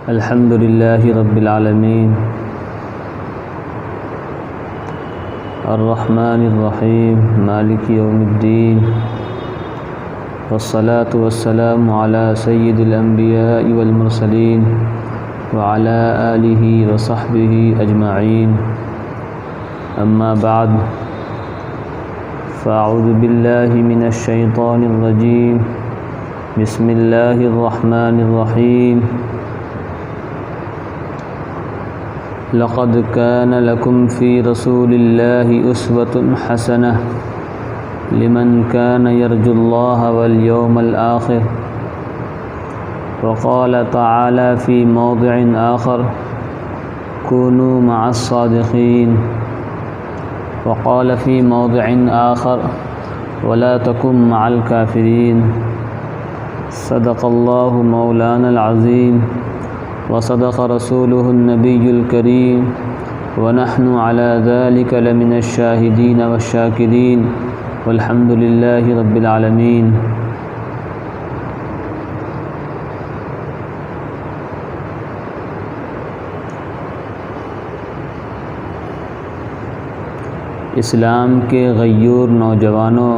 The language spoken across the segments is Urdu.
الحمد للہ رب العالمین الرحمن الرحیم مالک یوم الدین والصلاة والسلام علی سید الانبیاء والمرسلین وعلی آلہ وصحبہ اجمعین اما بعد فاعوذ باللہ من الشیطان الرجیم بسم اللہ الرحمن الرحیم لقد كان لكم في رسول الله أسوة حسنة لمن كان يرجو الله واليوم الآخر وقال تعالى في موضع آخر كونوا مع الصادقين وقال في موضع آخر ولا تكن مع الكافرين صدق الله مولانا العظيم وصدق رسوله النبي الكريم ونحن على ذلك لمن الشاهدين والشاكرين والحمد لله رب العالمين۔ اسلام کے غیور نوجوانوں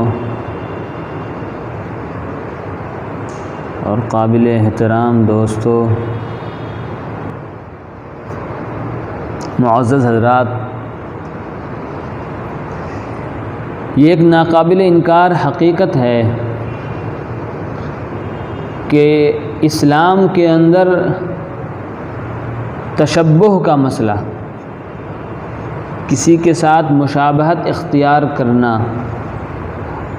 اور قابل احترام دوستوں، معزز حضرات، یہ ایک ناقابل انکار حقیقت ہے کہ اسلام کے اندر تشبہ کا مسئلہ، کسی کے ساتھ مشابہت اختیار کرنا،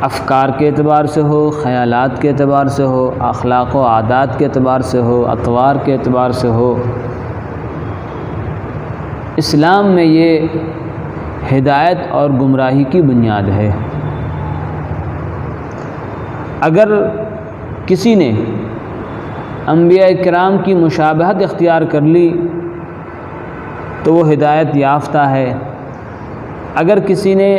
افکار کے اعتبار سے ہو، خیالات کے اعتبار سے ہو، اخلاق و عادات کے اعتبار سے ہو، اطوار کے اعتبار سے ہو، اسلام میں یہ ہدایت اور گمراہی کی بنیاد ہے۔ اگر کسی نے انبیاء کرام کی مشابہت اختیار کر لی تو وہ ہدایت یافتہ ہے، اگر کسی نے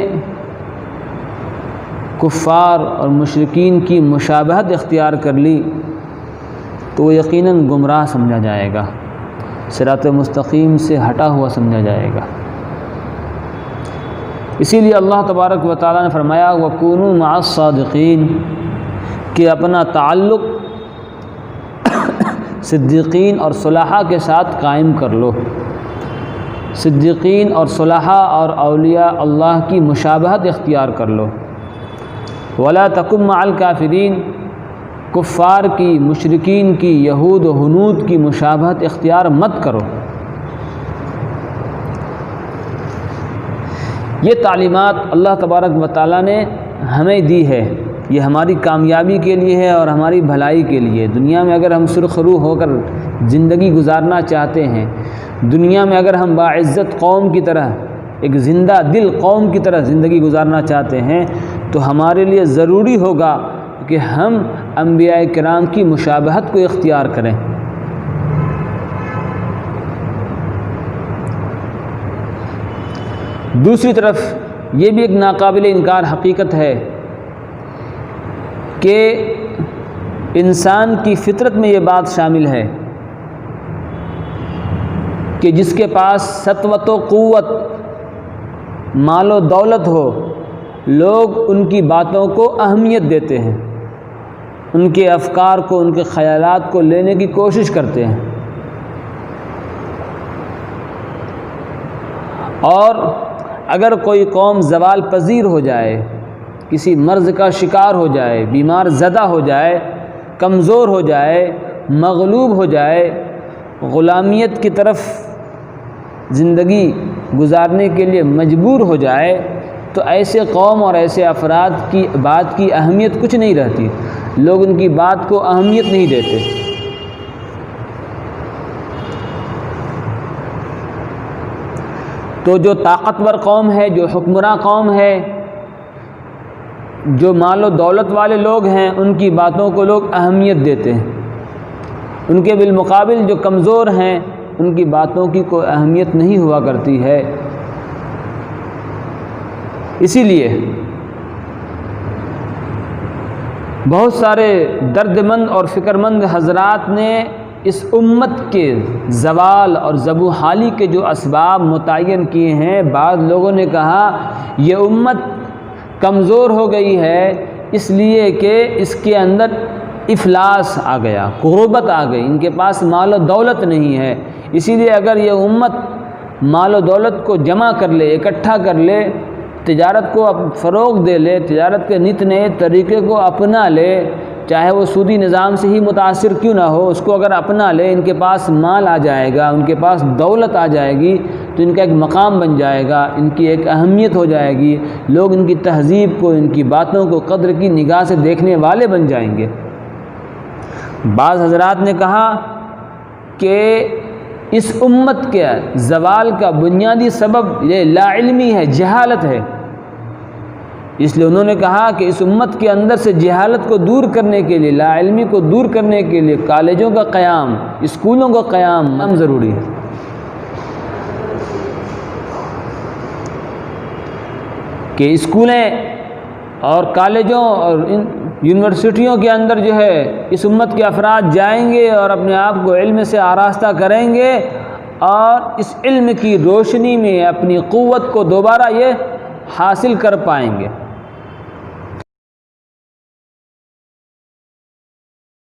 کفار اور مشرکین کی مشابہت اختیار کر لی تو وہ یقیناً گمراہ سمجھا جائے گا، صراط مستقیم سے ہٹا ہوا سمجھا جائے گا۔ اسی لیے اللہ تبارک و تعالیٰ نے فرمایا وَكُونُوا مَعَ الصَّادِقِينَ کہ اپنا تعلق صدیقین اور صلحاء کے ساتھ قائم کر لو۔ صدیقین اور صلحاء اور اولیاء اللہ کی مشابہت اختیار کر لو۔ وَلَا تَكُن مَعَ الْكَافِرِينَ کفار کی، مشرکین کی، یہود و ہنود کی مشابہت اختیار مت کرو۔ یہ تعلیمات اللہ تبارک و تعالیٰ نے ہمیں دی ہے، یہ ہماری کامیابی کے لیے ہے اور ہماری بھلائی کے لیے۔ دنیا میں اگر ہم سرخ رو ہو کر زندگی گزارنا چاہتے ہیں، دنیا میں اگر ہم باعزت قوم کی طرح، ایک زندہ دل قوم کی طرح زندگی گزارنا چاہتے ہیں تو ہمارے لیے ضروری ہوگا کہ ہم انبیاء کرام کی مشابہت کو اختیار کریں۔ دوسری طرف یہ بھی ایک ناقابل انکار حقیقت ہے کہ انسان کی فطرت میں یہ بات شامل ہے کہ جس کے پاس سطوت و قوت، مال و دولت ہو، لوگ ان کی باتوں کو اہمیت دیتے ہیں، ان کے افکار کو، ان کے خیالات کو لینے کی کوشش کرتے ہیں، اور اگر کوئی قوم زوال پذیر ہو جائے، کسی مرض کا شکار ہو جائے، بیمار زدہ ہو جائے، کمزور ہو جائے، مغلوب ہو جائے، غلامیت کی طرف زندگی گزارنے کے لیے مجبور ہو جائے تو ایسے قوم اور ایسے افراد کی بات کی اہمیت کچھ نہیں رہتی، لوگ ان کی بات کو اہمیت نہیں دیتے۔ تو جو طاقتور قوم ہے، جو حکمراں قوم ہے، جو مال و دولت والے لوگ ہیں، ان کی باتوں کو لوگ اہمیت دیتے ہیں، ان کے بالمقابل جو کمزور ہیں ان کی باتوں کی کوئی اہمیت نہیں ہوا کرتی ہے۔ اسی لیے بہت سارے درد مند اور فکر مند حضرات نے اس امت کے زوال اور زبوں حالی کے جو اسباب متعین کیے ہیں، بعض لوگوں نے کہا یہ امت کمزور ہو گئی ہے اس لیے کہ اس کے اندر افلاس آ گیا، غربت آ گئی، ان کے پاس مال و دولت نہیں ہے، اسی لیے اگر یہ امت مال و دولت کو جمع کر لے، اکٹھا کر لے، تجارت کو فروغ دے لے، تجارت کے نت نئے طریقے کو اپنا لے، چاہے وہ سودی نظام سے ہی متاثر کیوں نہ ہو، اس کو اگر اپنا لے، ان کے پاس مال آ جائے گا، ان کے پاس دولت آ جائے گی تو ان کا ایک مقام بن جائے گا، ان کی ایک اہمیت ہو جائے گی، لوگ ان کی تہذیب کو، ان کی باتوں کو قدر کی نگاہ سے دیکھنے والے بن جائیں گے۔ بعض حضرات نے کہا کہ اس امت کے زوال کا بنیادی سبب یہ لا علمی ہے، جہالت ہے، اس لیے انہوں نے کہا کہ اس امت کے اندر سے جہالت کو دور کرنے کے لیے، لا علمی کو دور کرنے کے لیے کالجوں کا قیام، اسکولوں کا قیام ضروری ہے۔ کہ اسکولیں اور کالجوں اور یونیورسٹیوں کے اندر جو ہے اس امت کے افراد جائیں گے اور اپنے آپ کو علم سے آراستہ کریں گے اور اس علم کی روشنی میں اپنی قوت کو دوبارہ یہ حاصل کر پائیں گے۔